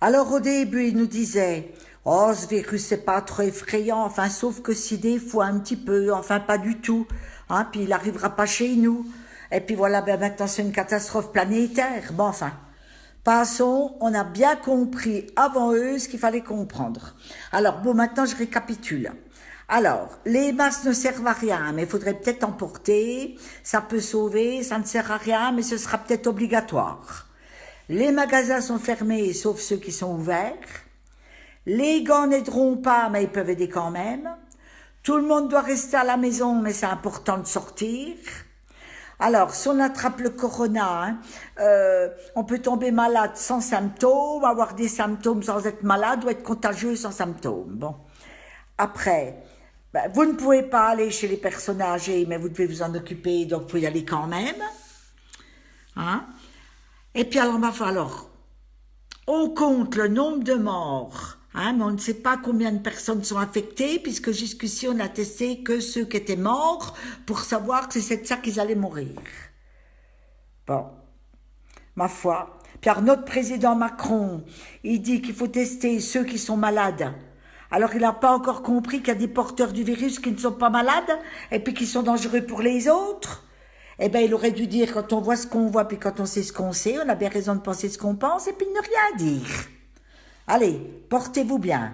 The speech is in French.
Alors au début, il nous disait, oh, ce virus, c'est pas trop effrayant, enfin, sauf que si des fois, un petit peu, enfin, pas du tout, hein, puis il arrivera pas chez nous. Et puis voilà, ben maintenant, c'est une catastrophe planétaire. Bon, enfin, passons, on a bien compris avant eux ce qu'il fallait comprendre. Alors, bon, maintenant, je récapitule. Alors, les masques ne servent à rien, mais il faudrait peut-être en porter. Ça peut sauver, ça ne sert à rien, mais ce sera peut-être obligatoire. Les magasins sont fermés, sauf ceux qui sont ouverts. Les gants n'aideront pas, mais ils peuvent aider quand même. Tout le monde doit rester à la maison, mais c'est important de sortir. Alors, si on attrape le corona, hein, on peut tomber malade sans symptômes, avoir des symptômes sans être malade ou être contagieux sans symptômes. Bon. Après, ben, vous ne pouvez pas aller chez les personnes âgées, mais vous devez vous en occuper, donc il faut y aller quand même. Hein? Et puis alors, on compte le nombre de morts, hein, mais on ne sait pas combien de personnes sont affectées, puisque jusqu'ici on a testé que ceux qui étaient morts pour savoir que c'est de ça qu'ils allaient mourir. Bon, ma foi. Puis alors notre président Macron, il dit qu'il faut tester ceux qui sont malades. Alors il n'a pas encore compris qu'il y a des porteurs du virus qui ne sont pas malades et puis qui sont dangereux pour les autres. Eh bien, il aurait dû dire quand on voit ce qu'on voit puis quand on sait ce qu'on sait, on a bien raison de penser ce qu'on pense et puis de ne rien dire. Allez, portez-vous bien.